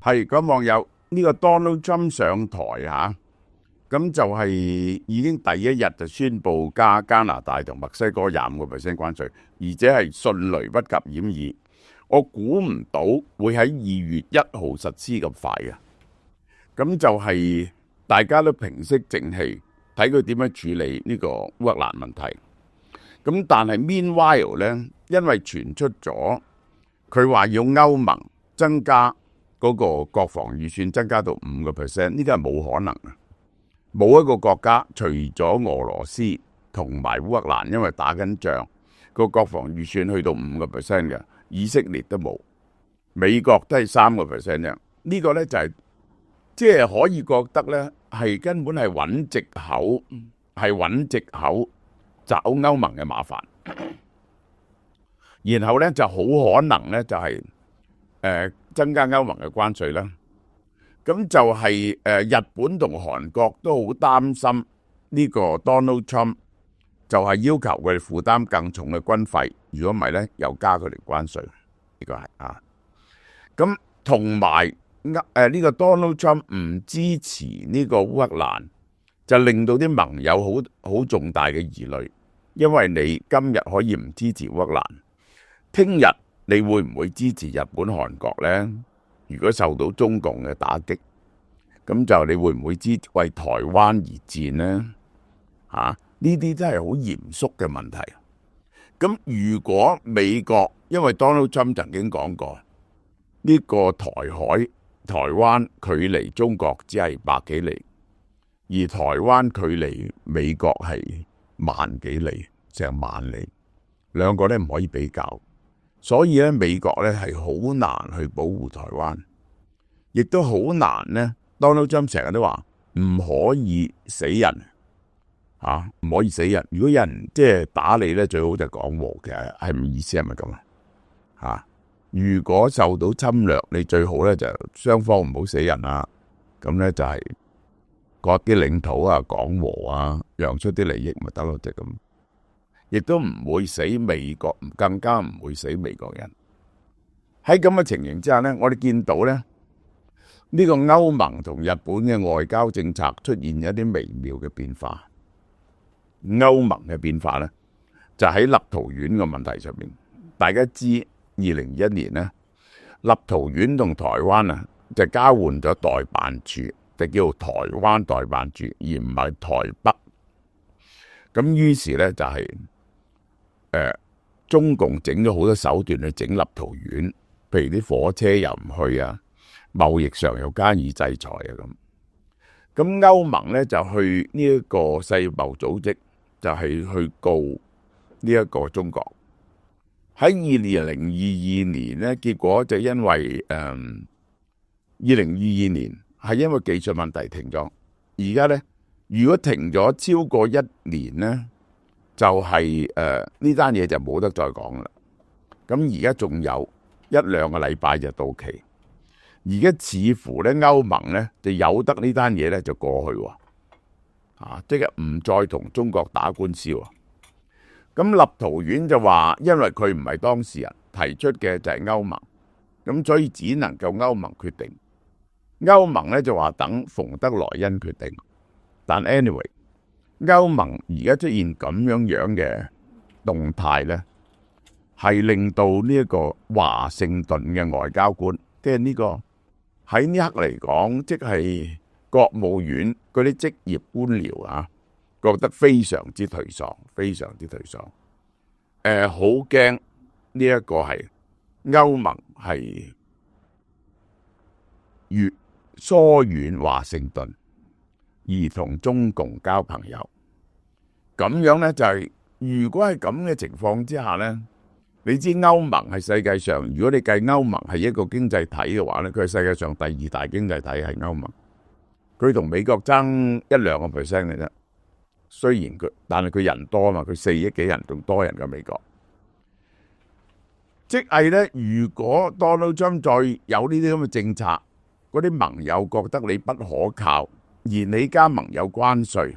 係咁網友呢個 Donald Trump 上台嚇，咁就係已經第一日就宣布加加拿大同墨西哥25%關稅，而且係迅雷不及掩耳。我估唔到會喺2月1號實施咁快嘅，咁就係大家都平息靜氣，睇佢點樣處理呢個烏克蘭問題。咁但係 meanwhile 呢，因為傳出咗佢話要歐盟增加嗰個國防預算增加到5%，呢個係冇可能嘅。冇一個國家除咗俄羅斯同埋烏克蘭，因為打緊仗，個國防預算去到5%嘅，以色列都冇，美國都係3%啫。呢個呢就係即係可以覺得呢係根本係揾藉口找歐盟嘅麻煩，然後呢就好可能呢就係增加歐盟嘅關稅啦。咁就係日本同韓國都好擔心呢個 Donald Trump 就係要求佢哋負擔更重嘅軍費，如果唔係咧又加佢哋關稅，呢個係啊。咁同埋呢個 Donald Trump 唔支持呢個烏克蘭，就令到啲盟友好重大嘅疑慮，因為你今日可以唔支持烏克蘭，聽日你會唔會支持日本、韓國咧？如果受到中共嘅打擊，咁就你會唔會為台灣而戰呢？呢啲真係好嚴肅嘅問題。咁如果美國，因為 Donald Trump 曾經講過，呢個台灣距離中國只係100幾里，而台灣距離美國係萬幾里，成萬里，兩個咧唔可以比較。所以咧，美國咧係好難去保護台灣，亦都好難呢。Donald Trump 成日都話唔可以死人，唔可以死人。如果有人即係打你咧，最好就講和嘅，係唔意思係咪咁啊？如果受到侵略，你最好咧就雙方唔好死人啦。咁咧就係割啲領土啊，講和啊，讓出啲利益咪得咯，就咁。亦都唔會死美國，更加唔會死美國人。喺咁嘅情形之下呢，我哋見到呢個歐盟同日本嘅外交政策出現一啲微妙嘅變化。歐盟嘅變化呢，就喺立陶宛嘅問題上面。大家知2021年呢，立陶宛同台灣啊就交換咗代辦處，就叫台灣代辦處，而唔係台北。咁於是呢，就係中共整咗好多手段去整立陶宛，譬如啲火車又唔去啊，貿易上又加以制裁啊咁。咁歐盟咧就去呢一個世貿組織，就係去告呢一個中國。喺2022年咧，結果就因為2022年係因為技術問題停咗。而家咧，如果停咗超過1年咧，就係呢單嘢就冇得再講啦。咁而家仲有1-2個禮拜就到期，而家似乎咧歐盟咧就由得呢單嘢咧就過去喎，即係唔再同中國打官司喎。咁立陶宛就話，因為佢唔係當事人，提出嘅就係歐盟，咁所以只能夠歐盟決定。歐盟咧就話等馮德萊恩決定，但 anyway。歐盟而家出現咁樣嘅動態呢，係令到呢一個華盛頓嘅外交官，即係呢個喺呢刻嚟講，即係國務院嗰啲職業官僚啊，覺得非常之頹喪，非常之頹喪。好驚呢一個係歐盟係越疏遠華盛頓，而同中共交朋友，咁樣呢，就係，如果係咁嘅情況之下呢，你知歐盟係世界上，如果你計歐盟係一個經濟體嘅話呢，佢係世界上第2大經濟體係歐盟，佢同美國爭1-2%嘅啫。雖然但係佢人多嘛，佢4億幾人，仲多人過美國。即係呢，如果 Donald Trump 再有呢啲咁嘅政策，嗰啲盟友覺得你不可靠，而你加盟友關稅，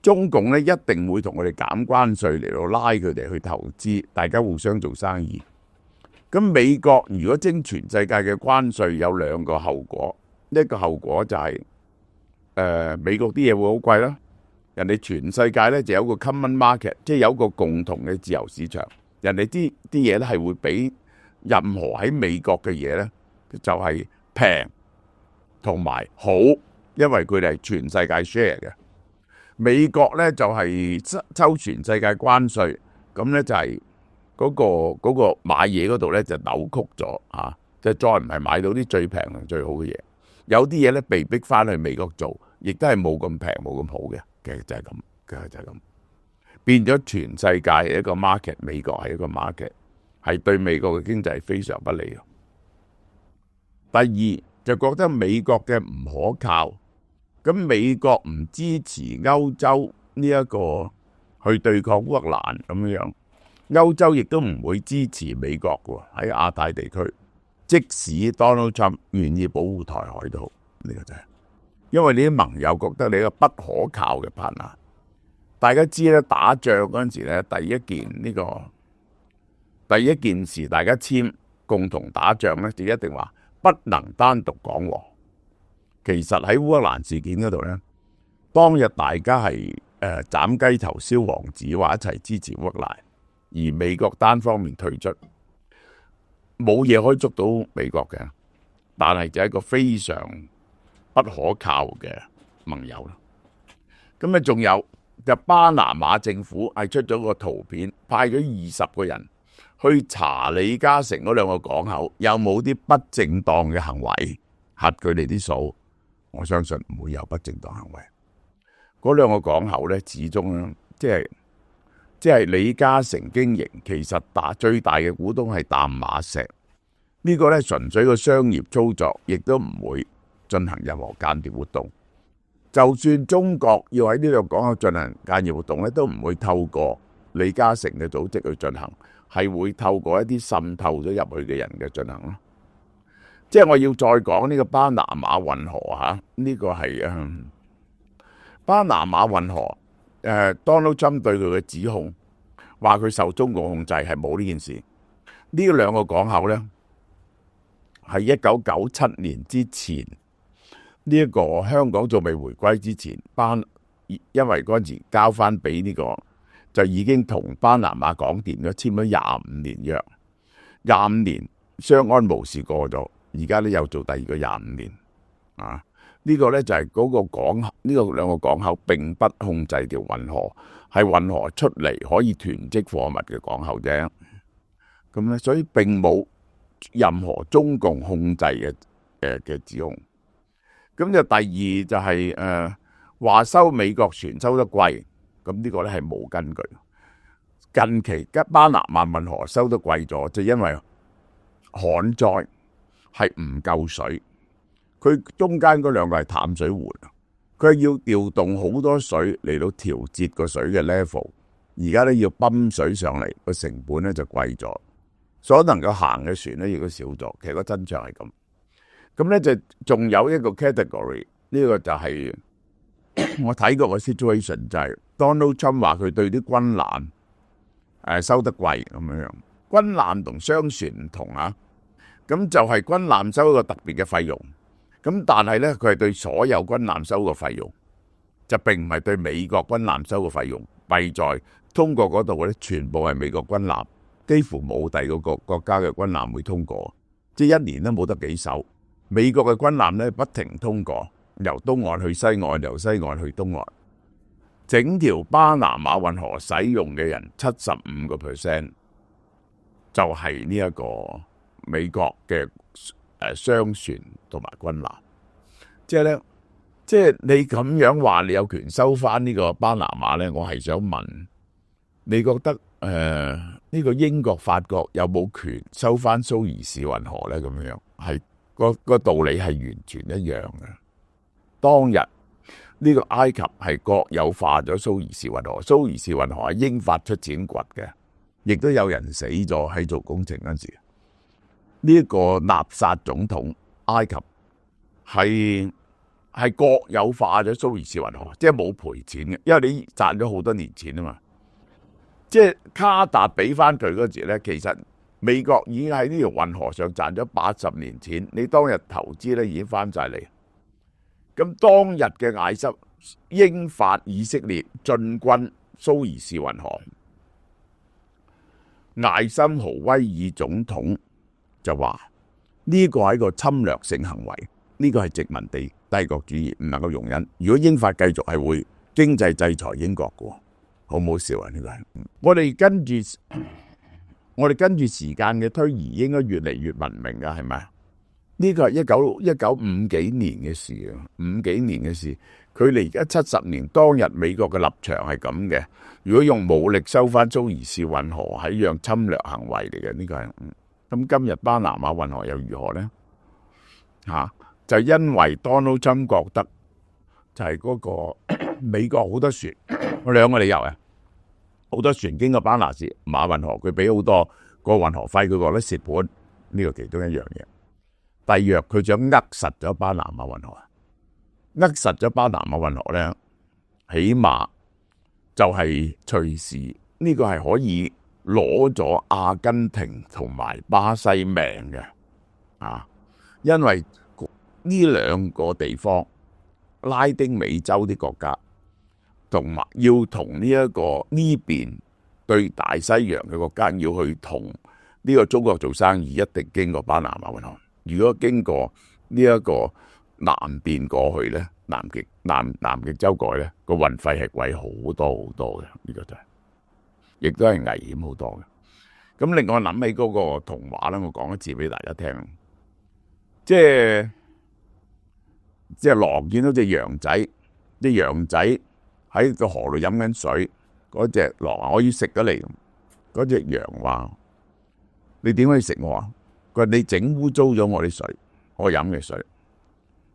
中共咧一定會同佢哋減關稅嚟到拉佢哋去投資，大家互相做生意。咁美國如果徵全世界嘅關稅，有兩個後果。一個後果就係美國啲嘢會好貴啦。人哋全世界咧就有個 common market， 即係有個共同嘅自由市場。人哋啲嘢咧係會比任何喺美國嘅嘢咧就係平同埋好，因為佢哋係全世界 share 嘅。美國咧就係抽全世界關稅，咁咧就係嗰個買嘢嗰度咧就扭曲咗嚇，就再唔係買到啲最平同最好嘅嘢。有啲嘢咧被逼翻去美國做，亦都係冇咁平冇咁好嘅。其實就係咁，其實就係咁，變咗全世界係一個 market， 美國係一個 market， 係對美國嘅經濟非常不利。第二就覺得美國嘅唔可靠，咁美國唔支持歐洲呢一個去對抗烏克蘭咁樣，歐洲亦都唔會支持美國嘅喺亞太地區，即使 Donald Trump 願意保護台海都好，呢個就係。因為你啲盟友覺得你一個不可靠嘅 partner。大家知咧，打仗嗰陣時咧，第一件事大家簽共同打仗咧，就一定話不能單獨講和。其實喺烏克蘭事件嗰度咧，當日大家係斬雞頭燒王子，話一齊支持烏克蘭，而美國單方面退出，冇嘢可以捉到美國嘅，但係就係一個非常不可靠嘅盟友啦。咁啊，仲有就巴拿馬政府係出咗個圖片，派咗20個人去查李嘉誠嗰兩個港口有冇啲不正當嘅行為，核佢哋啲數。我相信唔會有不正當行為。嗰兩個港口咧，始終咧，即係李嘉誠經營，其實最大嘅股東係淡馬錫。呢個咧純粹個商業操作，亦都唔會進行任何間諜活動。就算中國要喺呢度港口進行間諜活動咧，都唔會透過李嘉誠嘅組織去進行，係會透過一啲滲透咗入去嘅人嘅進行咯。即係我要再講呢個巴拿馬運河嚇，呢個係巴拿馬運河Donald Trump 對佢嘅指控，話佢受中共控制，係冇呢件事。呢兩個港口咧，係1997年之前，呢一個香港仲未回歸之前，因為嗰陣時交翻俾呢個，就已經同巴拿馬港掂咗，簽咗25年約，25年相安無事過咗，而家咧又做第二個25年啊！呢個咧就係嗰個港，呢個兩個港口並不控制條運河，係運河出嚟可以囤積貨物嘅港口啫。咁咧，所以並冇任何中共控制嘅指控。咁就第二就係話收美國船收得貴，咁呢個咧係冇根據。近期巴拿馬運河收得貴咗，就因為旱災係唔夠水，佢中間嗰兩個係淡水湖，佢係要調動好多水嚟到調節個水嘅 level， 而家咧要泵水上嚟，個成本咧就貴咗，所能夠行嘅船咧亦都少咗。其實個真相係咁。咁咧就仲有一個 category， 呢個就係我睇過個 situation， 就係 Donald Trump 話佢對啲軍艦收得貴咁樣。軍艦同商船唔同啊，咁就係軍艦收一個特別嘅費用，咁但係咧佢係對所有軍艦收個費用，就並唔係對美國軍艦收個費用。弊在通過嗰度咧，全部係美國軍艦，幾乎冇第二個國家嘅軍艦會通過，即係一年都冇得幾艘。美國嘅軍艦咧不停通過，由東岸去西岸，由西岸去東岸。整條巴拿馬運河使用嘅人75%就係呢一個美國嘅商船同埋軍艦。即係咧，即係你咁樣話，你有權收翻呢個巴拿馬咧？我係想問，你覺得呢個英國、法國有冇權收翻蘇伊士運河咧？咁樣係。個道理係完全一樣嘅。當日呢個埃及係國有化咗蘇伊士運河，蘇伊士運河係英法出錢掘嘅，亦都有人死咗喺做工程嗰時。呢一個納薩總統埃及係國有化咗蘇伊士運河，即係冇賠錢嘅，因為你賺咗好多年錢啊嘛。即係卡達俾翻佢嗰時咧，其實美國已經喺呢條運河上賺咗80年錢，你當日投資咧已經翻晒嚟。咁當日嘅艾森英法以色列進軍蘇伊士運河，艾森豪威爾總統就話呢個係一個侵略性行為，呢個係殖民地帝國主義，唔能夠容忍。如果英法繼續係會經濟制裁英國嘅，好唔好笑啊？呢個係我哋跟住時間嘅推移，應該越嚟越文明噶，係咪？呢個係1950幾年嘅事啊，50幾年嘅事，距離而家70年。當日美國嘅立場係咁嘅，如果用武力收翻蘇伊士運河，係一樣侵略行為嚟嘅。呢個係咁，今日巴拿馬運河又如何呢？就因為 Donald Trump 覺得就係嗰個美國好多船，有兩個理由啊。好多船經過巴拿馬運河，佢俾好多個運河費，佢覺得蝕本，呢個其中一樣嘢。第二，佢想扼實咗巴拿馬運河，扼實咗巴拿馬運河咧，起碼就係隨時呢個係可以攞咗阿根廷同埋巴西命嘅因為呢兩個地方拉丁美洲啲國家，同埋要同呢一個呢邊對大西洋嘅國家要去同呢個中國做生意，一定經過巴拿馬運河。如果經過呢一個南邊過去咧，南極洲改咧，個運費係貴好多好多嘅，呢個就係，亦都係危險好多嘅。咁另外諗起嗰個童話咧，我講一次俾大家聽，即係狼見到隻羊仔，隻羊仔喺個河度飲緊水，嗰隻狼話我要食咗你，嗰隻羊話你點可以食我啊？佢話你整污糟咗我啲水，我飲嘅水。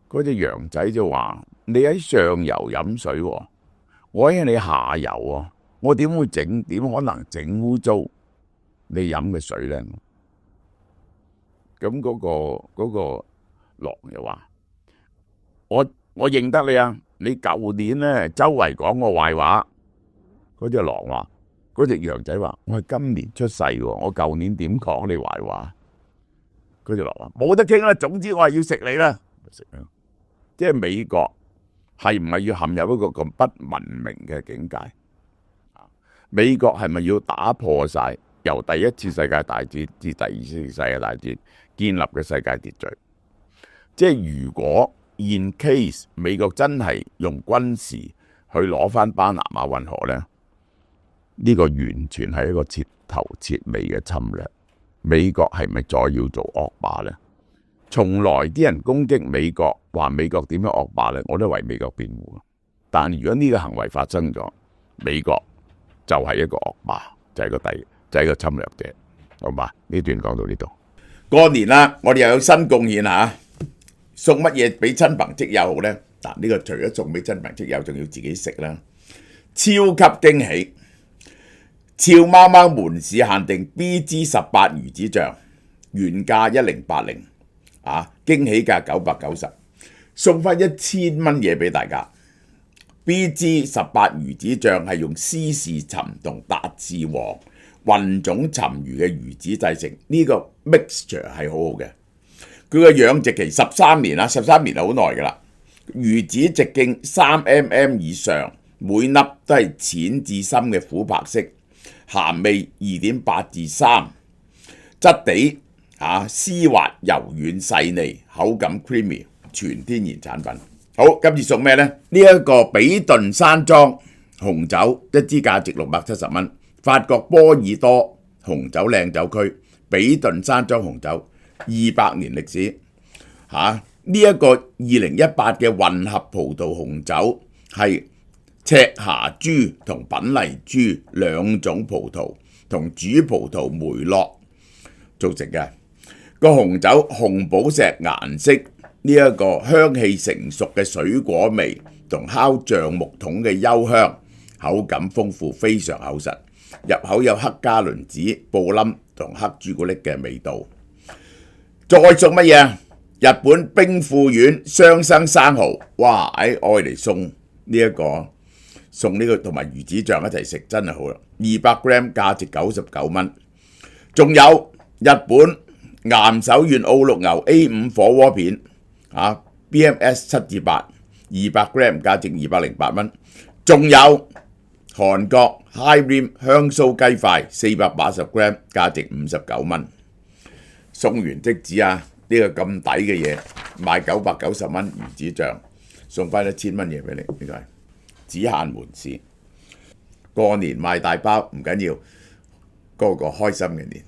嗰隻羊仔就話你喺上游飲水，我喺你下游，我點可能整污糟你飲嘅水咧？咁嗰個狼就話我認得你啊！你舊年咧周圍講我壞話。嗰隻狼話，嗰隻羊仔話我係今年出世，我舊年點講你壞話？嗰隻狼話冇得傾啦，總之我係要食你啦，食啦。即係美國係唔係要陷入一個咁不文明嘅境界？美國係咪要打破晒由第一次世界大戰至第二次世界大戰建立嘅世界秩序？即係如果 in case 美國真係用軍事去攞翻巴拿馬運河咧，呢個完全係一個徹頭徹尾嘅侵略。美國係咪再要做惡霸呢？從來啲人攻擊美國，話美國點樣惡霸呢？我都為美國辯護。但如果呢個行為發生咗，美國就係一個惡霸，就係一個侵略者，好嘛？呢段講到呢度。過年啦，我哋又有新貢獻吓，送乜嘢俾親朋戚友好呢？嗱，呢個除咗送俾親朋戚友，仲要自己食啦，超級驚喜！俏貓貓門市限定 BG18 魚子醬，原價1080，驚喜價990，送翻1000蚊嘢俾大家。BG18 魚子醬係用斯氏鱘同達氏黃混種鱘魚嘅魚子製成，呢個 mixture 係好好嘅。佢嘅養殖期13年啦，13年係好耐噶啦。魚子直徑3mm 以上，每粒都係淺至深嘅琥珀色。鹹味2.8至3，質地絲滑柔軟細膩，口感 creamy， 全天然產品。好，今次送咩呢？呢一個比頓山莊紅酒，一支價值670蚊。法國波爾多紅酒靚酒區，比頓山莊紅酒200年歷史。呢一個2018嘅混合葡萄紅酒係赤霞珠同品麗珠兩種葡萄同主葡萄梅洛做成嘅。個紅酒紅寶石顏色，呢一個香氣成熟嘅水果味同烤橡木桶嘅幽香，口感豐富，非常厚實，入口有黑加侖子、布冧同黑朱古力嘅味道。再送乜嘢？日本兵庫丸雙生生蠔，哇！愛嚟送呢一個。送呢個同埋魚子醬一齊食真係好啦，200g 價值99蚊。仲有日本岩手縣澳綠牛 A5 火鍋片BMS 7-8，200g 價值208蚊。仲有韓國 High Rim 香酥雞塊480g 價值59蚊。送完即止啊！呢、個咁抵嘅嘢賣990蚊魚子醬，送翻1000蚊嘢俾你，呢個係只限門市。過年賣大包唔緊要，個個開心嘅年。